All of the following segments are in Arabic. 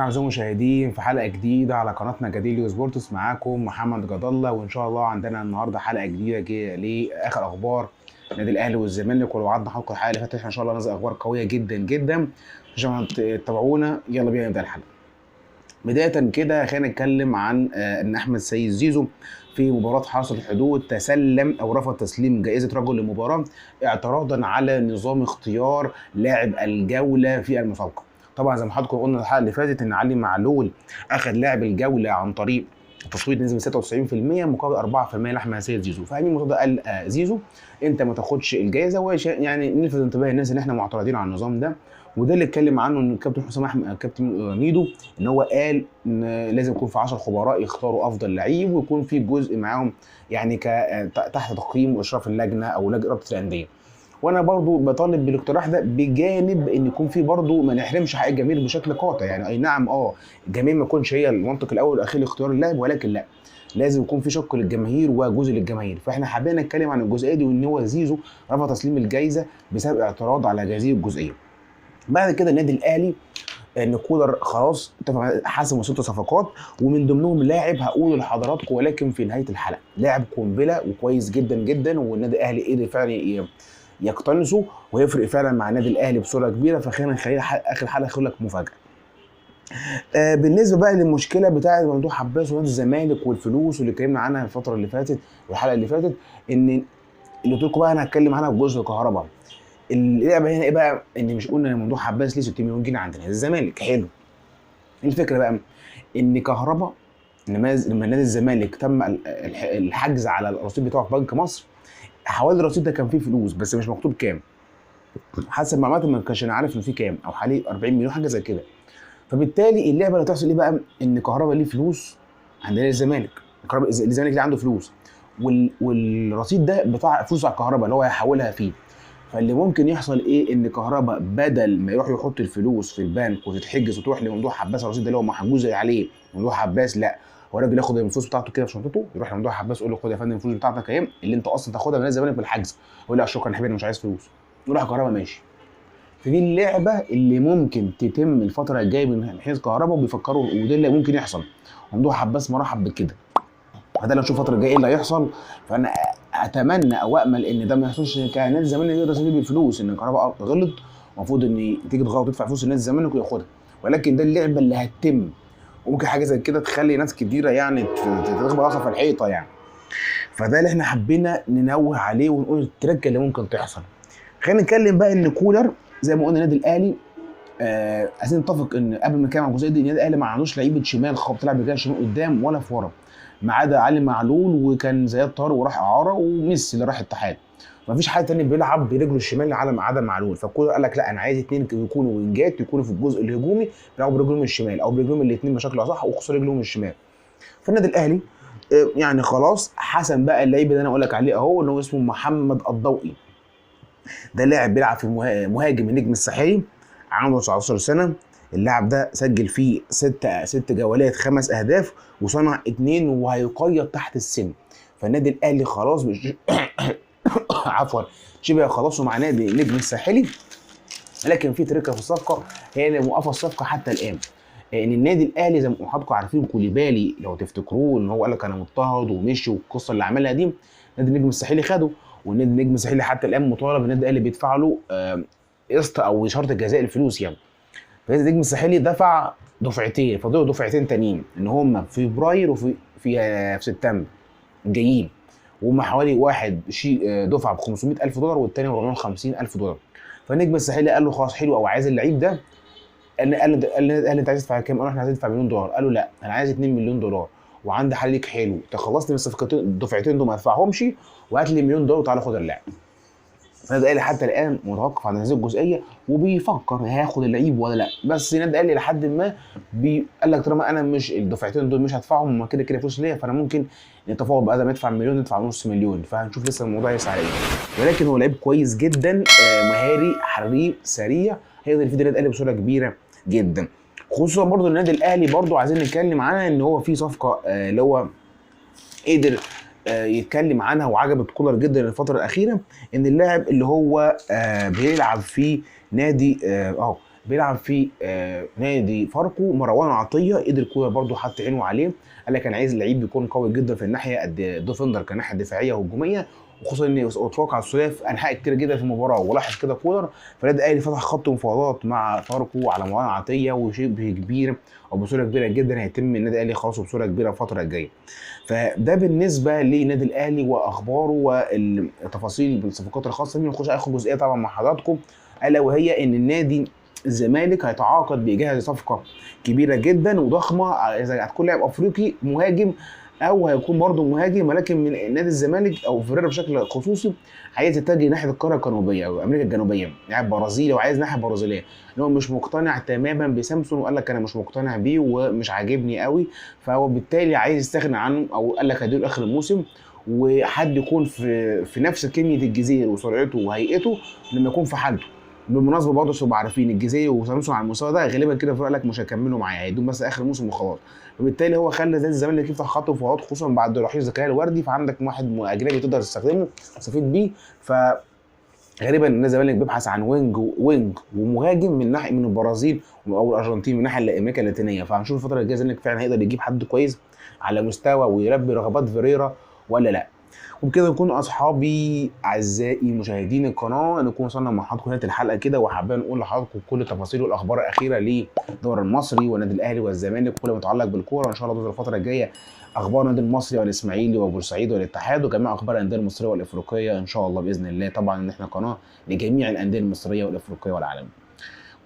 اعزائي المشاهدين في حلقه جديده على قناتنا جديد سبورتس. معاكم محمد جد الله، وان شاء الله عندنا النهارده حلقه جديده لاخر اخبار النادي الاهلي والزمالك. ولو وعدنا حلقه الحلقه اللي فاتت ان شاء الله نزل اخبار قويه جدا جدا عشان تتابعونا. يلا بينا نبدا الحلقه. بدايه كده خلينا نتكلم عن ان احمد سيد زيزو في مباراه حرس الحدود تسلم او رفض تسليم جائزه رجل المباراه اعتراضا على نظام اختيار لاعب الجوله في المسابقه. طبعا زي ما حضراتكم قلنا الحلقه اللي فاتت ان علي معلول اخذ لاعب الجوله عن طريق تصويت نسبه 96% مقابل 4% لاحمد سيد زيزو. فامين الموضوع ده قال زيزو انت ما تاخدش الجائزه، يعني نلفت انتباه الناس ان احنا معترضين على النظام ده. وده اللي اتكلم عنه ان الكابتن حسام احمد كابتن ميدو ان هو قال ان لازم يكون في 10 خبراء يختاروا افضل لعيب ويكون في جزء معاهم يعني تحت تقييم واشراف اللجنه او لجنه رابطه الانديه. وانا برضو بطالب بالاقتراح ده بجانب ان يكون في برضو ما نحرمش حق الجماهير بشكل قاطع. يعني اي نعم الجماهير ما يكونش هي المنطق الاول والاخير لاختيار اللاعب، ولكن لا، لازم يكون في شق للجماهير وجزء للجماهير. فاحنا حابين نتكلم عن الجزئيه دي وان هو زيزو رفض تسليم الجائزه بسبب اعتراض على هذه الجزئيه. بعد كده النادي الاهلي ان كولر خلاص اتفق حسم 6 صفقات ومن ضمنهم لاعب هقول لحضراتكم ولكن في نهايه الحلقه، لاعب قنبله وكويس جدا جدا، والنادي الاهلي قدر فعلا يقتنصه ويفرق فعلا مع النادي الاهلي بصوره كبيره. فخلينا نخلي اخر حلقه اقول لك مفاجاه. بالنسبه بقى للمشكله بتاعه ممدوح عباس ونادي الزمالك والفلوس واللي اتكلمنا عنها الفتره اللي فاتت والحلقه اللي فاتت، ان اللي قلت لكم بقى انا هتكلم عنها بجزء الكهرباء. اللعبه هنا ايه بقى؟ ان مش قلنا ان ممدوح عباس ليه 60 مليون جنيه عند نادي الزمالك؟ حلو. الفكره بقى ان كهرباء لما نادي الزمالك تم الحجز على الرصيد بتاعه في بنك مصر، حوالي الرصيد ده كان فيه فلوس بس مش مكتوب كام. حسب معلوماتي ما كانش عارف ان فيه كام، او حوالي 40 مليون حاجه زي كده. فبالتالي اللعبه اللي هتحصل ايه بقى؟ ان كهرباء ليه فلوس عند نادي الزمالك، كهرباء الزمالك اللي عنده فلوس والرصيد ده بتاع فلوس على الكهرباء اللي هو هيحولها فيه. فاللي ممكن يحصل ايه؟ ان كهرباء بدل ما يروح يحط الفلوس في البنك وتتحجز وتروح لممدوح عباس الرصيد ده اللي هو محجوز عليه ممدوح عباس، لا، هو الراجل ياخد الفلوس بتاعته كده في شنطته، يروح لممدوح عباس يقول له خد يا فندم الفلوس بتاعتك اهي اللي انت اصلا تاخدها من الزمالك بالحجز. يقول لا شكرا يا حبيبي انا مش عايز فلوس، يروح كهرباء ماشي. فدي اللعبه اللي ممكن تتم الفتره الجايه من حيث كهرباء وبيفكروا، وده اللي ممكن يحصل. ممدوح عباس مرحب بكده، فده اللي نشوف الفتره الجايه ايه اللي هيحصل. فانا اتمنى او امل ان ده ما يحصلش كنادي الزمالك يقدر يستفيد بالفلوس، ان كهرباء غلط المفروض ان تيجي تغلط وتدفع فلوس النادي الزمالك وياخدها، ولكن ده اللعبه اللي هتتم. وممكن حاجه زي كده تخلي ناس كتيره يعني تخبط راسها في الحيطه يعني. فده اللي احنا حبينا ننوه عليه ونقول التركه اللي ممكن تحصل. خلينا نتكلم بقى ان كولر زي ما قلنا النادي الاهلي عايزين نتفق ان قبل ما نتكلم عن الجزئيه دي النادي الاهلي ما عندوش لعيبه شمال خالص بتلعب رجال شمال قدام ولا في ورا، ما عدا علي معلول وكان زياد طارق وراح اعاره وميسي اللي راح اتحاد. مفيش حد تاني بيلعب برجله الشمال على عدا معلول. فالكولر قال لك لا انا عايز 2 يكونوا وينجات يكونوا في الجزء الهجومي بيلعبوا برجلهم الشمال او برجلهم الاثنين بشكل اصح وخصوصا رجلهم الشمال. فالنادي الاهلي يعني خلاص حسن بقى اللعيب اللي انا اقول لك عليه اهو اللي هو اسمه محمد الضوئي. ده لاعب بيلعب في مهاجم النجم الساحلي، عنده 19 سنه. اللاعب ده سجل فيه 6 جولات 5 اهداف وصنع 2 وهيقيد تحت السن. فالنادي الاهلي خلاص عفوا شبه خلاص مع نادي النجم الساحلي. لكن في تركه في الصفقه هي اللي موقفه الصفقه حتى الان، ان النادي الاهلي زي ما حضراتكم عارفين كوليبالي لو تفتكروه ان هو قال لك انا مضطهد ومشي والقصه اللي عملها دي، نادي النجم الساحلي خده. والنادي النجم الساحلي حتى الان مطالب النادي الاهلي بيدفع له قسط او شرط جزاء الفلوس يعني. فنادي النجم الساحلي دفع دفعتين، فاضل دفعتين تانيين ان هم في فبراير في سبتمبر جايين، وهم حوالي واحد دفعه ب 500,000 دولار والثاني 450,000 دولار. فالنجم الساحلي قال له خلاص حلو او عايز اللعيب ده. قال انت عايز تدفع كام؟ قال له احنا عايزين ندفع مليون دولار. قالوا لا انا عايز 2 مليون دولار وعندي حل ليك حلو، تخلصني من الصفقتين الدفعتين دول ما ادفعهمش وهات لي مليون دولار وتعالى خد اللاعب. فالنادي الاهلي حتى الان متوقف عن هذه الجزئيه وبيفكر هياخد اللعيب ولا لا. بس النادي الاهلي لحد ما قال لك طالما انا مش الدفعتين دول مش هدفعهم هما كده كده فلوس ليا، فانا ممكن نتفاوض بقى ما ندفع مليون ندفع نص مليون. فهنشوف لسه الموضوع يسعى ايه، ولكن هو لعيب كويس جدا مهاري حريف سريع هيقدر يفيد النادي الاهلي بصوره كبيره جدا. خصوصا برضو النادي الاهلي برضو عايزين نتكلم عنها ان هو في صفقه اللي هو قدر يتكلم عنها وعجبت كولر جدا الفتره الاخيره، ان اللاعب اللي هو بيلعب في نادي بيلعب في نادي فاركو. مروان عطيه قدر كولر برده حط عينه عليه، قال لك انا عايز لعيب يكون قوي جدا في الناحيه ديفندر كناحيه دفاعيه وهجوميه، وخصوصا ان اتوقع السوليه في انحاء كتير جدا في المباراه، ولاحظ كده كولر. فالنادي الاهلي فتح خط مفاوضات مع فاركو على مروان عطيه، وشبه كبير او بصوره كبيره جدا هيتم النادي الاهلي خلاص بصوره كبيره الفتره الجايه. فده بالنسبه للنادي الاهلي واخباره والتفاصيل بالصفقات الخاصه بيه. نخش اخر جزئيه طبعا مع حضراتكم، الا وهي ان النادي الزمالك هيتعاقد بإجهاز صفقه كبيره جدا وضخمه اذا هتكون لاعب افريقي مهاجم، او هيكون برضه مهاجم ولكن من نادي الزمالك او فيريرا بشكل خصوصي عايز يتجه ناحيه القاره الجنوبيه او امريكا الجنوبيه، لاعب برازيلي وعايز ناحيه برازيليه، ان هو مش مقتنع تماما بسامسون وقال لك انا مش مقتنع بيه ومش عاجبني قوي، فهو بالتالي عايز يستغنى عنه او قال لك هديله اخر الموسم، وحد يكون في نفس كميه الجزيرة وسرعته وهيئته لما يكون في حالته. بالمناسبه برضه عشان تبقوا عارفين الجزيري وسامسون على المستوى ده غالبا كده قال لك مش هيكملوا معايا، هيدوم بس اخر موسم وخلاص. فبالتالي هو خلى نادي الزمالك يفتح خط مفاوضات خصوصا بعد رحيل زكريا الوردي، فعندك واحد اجنبي تقدر تستخدمه تستفيد بيه. ف غالبا نادي الزمالك بيبحث عن وينج ومهاجم من ناحيه من البرازيل او الارجنتين من ناحيه امريكا اللاتينيه، فهنشوف الفتره الجايه الزمالك فعلا هيقدر يجيب حد كويس على مستوى ويلبي رغبات فيريرا ولا لا. وبكده نكون اصحابي اعزائي مشاهدين القناه نكون وصلنا مع حضراتكم نهايه الحلقه كده، وحابين نقول لحضراتكم كل التفاصيل والاخبار الاخيره للدوري المصري والنادي الاهلي والزمالك وكل ما يتعلق بالكوره. وان شاء الله تظهر الفتره الجايه اخبار النادي المصري والاسماعيلي وبورسعيد والاتحاد وجميع اخبار الانديه المصريه والافريقيه ان شاء الله باذن الله. طبعا ان احنا قناه لجميع الانديه المصريه والافريقيه والعالميه.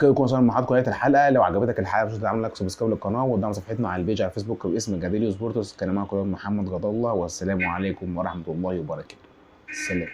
كده يكون وصلنا مع حضراتكم نهايه الحلقه. لو عجبتك الحلقه مش تعمل لايك وسبسكرايب للقناه وقدام صفحتنا على البيج على الفيسبوك باسم جاديليو سبورتس. كان معاكم محمد غض الله، والسلام عليكم ورحمه الله وبركاته. السلام.